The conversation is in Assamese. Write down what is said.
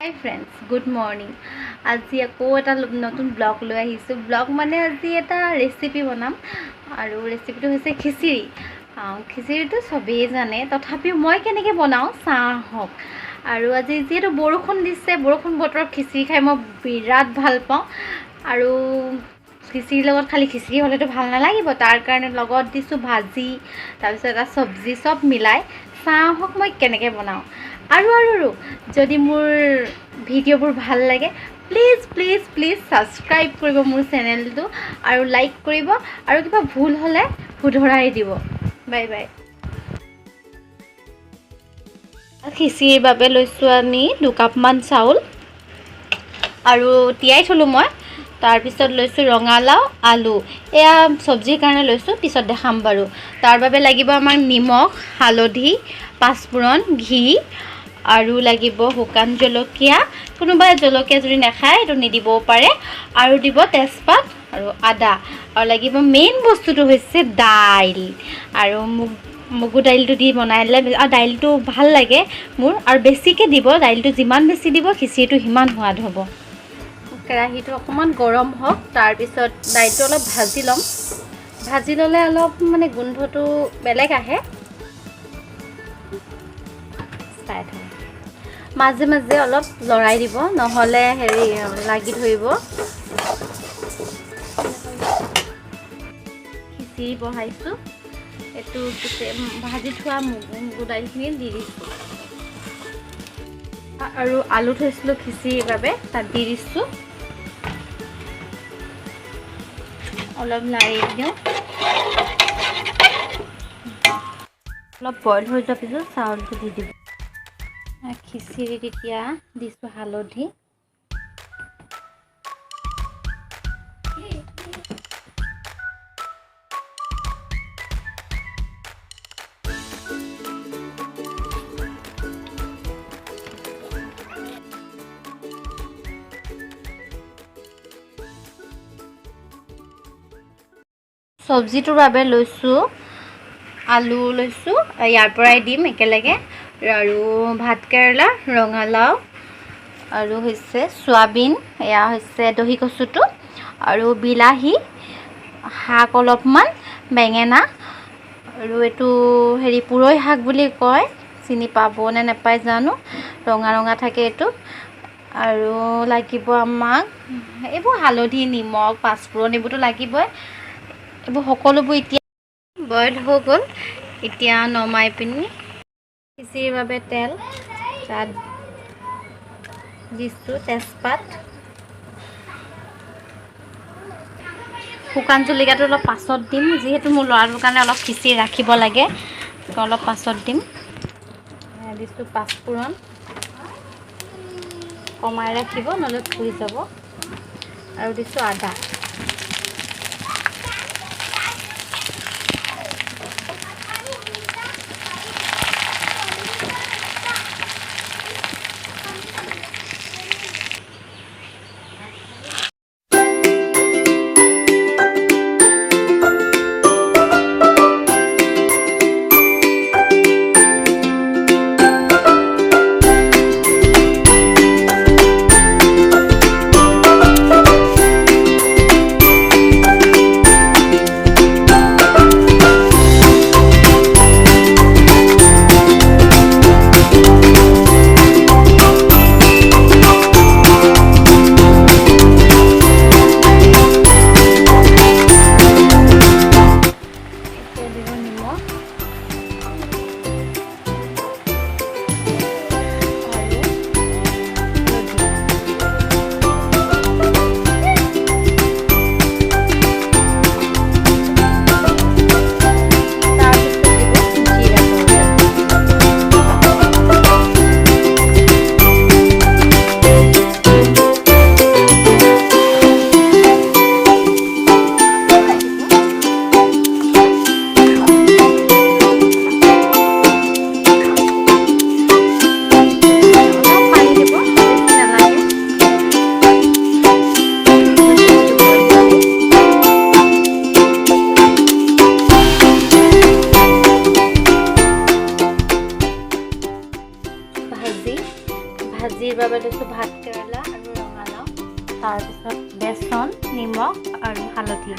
হাই ফ্ৰেণ্ডছ, গুড মৰ্ণিং। আজি আকৌ এটা নতুন ব্লগ লৈ আহিছোঁ। ব্লগ মানে আজি এটা ৰেচিপি বনাম আৰু ৰেচিপিটো হৈছে খিচিৰি। খিচিৰিটো চবেই জানে, তথাপিও মই কেনেকৈ বনাওঁ চাহ হওক। আৰু আজি যিহেতু বৰষুণ দিছে, বৰষুণ বতৰত খিচিৰি খাই মই বিৰাট ভাল পাওঁ। আৰু খিচিৰিৰ লগত খালি খিচিৰি হ'লেতো ভাল নালাগিব, তাৰ কাৰণে লগত দিছোঁ ভাজি, তাৰপিছত এটা চব্জি, চব মিলাই চাহ হওক মই কেনেকৈ বনাওঁ। আৰু যদি মোৰ ভিডিঅ'বোৰ ভাল লাগে প্লিজ ছাবস্ক্ৰাইব কৰিব মোৰ চেনেলটো আৰু লাইক কৰিব, আৰু কিবা ভুল হ'লে শুধৰাই দিব। Bye bye. খিচিৰিৰ বাবে লৈছোঁ আমি 2 কাপমান চাউল আৰু তিয়াই থলোঁ মই। তাৰপিছত লৈছোঁ ৰঙালাও, আলু, এয়া চব্জিৰ কাৰণে লৈছোঁ, পিছত দেখাম বাৰু। তাৰ বাবে লাগিব আমাক নিমখ, হালধি, পাঁচফোৰণ, ঘি আৰু লাগিব শুকান জলকীয়া। কোনোবাই জলকীয়া যদি নাখায় এইটো নিদিবও পাৰে। আৰু দিব তেজপাত আৰু আদা। আৰু লাগিব মেইন বস্তুটো হৈছে দাইল, আৰু মগু দাইলটো দি বনালে আৰু দাইলটো ভাল লাগে মোৰ, আৰু বেছিকৈ দিব। দাইলটো যিমান বেছি দিব খিচিৰিটো সিমান সোৱাদ হ'ব। কেৰাহীটো অকণমান গৰম হওক, তাৰপিছত দাইলটো অলপ ভাজি ল'ম। ভাজি ল'লে অলপ মানে গোন্ধটো বেলেগ আহে। মাজে মাজে অলপ লৰাই দিব, নহ'লে লাগি ধৰিব। খিচিৰি বহাইছোঁ, এইটো ভাজি থোৱা মগু দাইলখিনি দি দিছোঁ, আৰু আলু থৈছিলোঁ খিচিৰিৰ বাবে তাত দি দিছোঁ। অলপ লাৰি দিওঁ, অলপ বইল হৈ যোৱাৰ পিছত চাউলটো দি দিব। খিচিৰিত এতিয়া দিছোঁ হালধি, চব্জিটোৰ বাবে লৈছোঁ আলু লৈছোঁ, ইয়াৰ পৰাই দিম একেলগে, আৰু ভাতকেৰেলা, ৰঙালাও, আৰু হৈছে চয়াবিন, এয়া হৈছে দহি কচুটো, আৰু বিলাহী, শাক অলপমান, বেঙেনা, আৰু এইটো পুৰৈ শাক বুলি কয়, চিনি পাব নে নাপায় জানো, ৰঙা ৰঙা থাকে এইটো। আৰু লাগিব আমাক এইবোৰ হালধি, নিমখ, পাঁচফোৰণ, এইবোৰতো লাগিবই। এইবোৰ সকলোবোৰ এতিয়া বইল হৈ গ'ল। এতিয়া নমাই পিনি খিচিৰিৰ বাবে তেল, তাত দিছোঁ তেজপাত, শুকান জলকীয়াটো অলপ পাছত দিম, যিহেতু মোৰ ল'ৰাটোৰ কাৰণে অলপ খিচিৰি ৰাখিব লাগে, অলপ পাছত দিম। দিছোঁ পাঁচফোৰণ, কমাই ৰাখিব নহ'লে পুৰি যাব, আৰু দিছোঁ আদা। বাবে লৈছোঁ ভাত কেৰেলা আৰু ৰঙালাও, তাৰপিছত বেচন, নিমখ আৰু হালধি।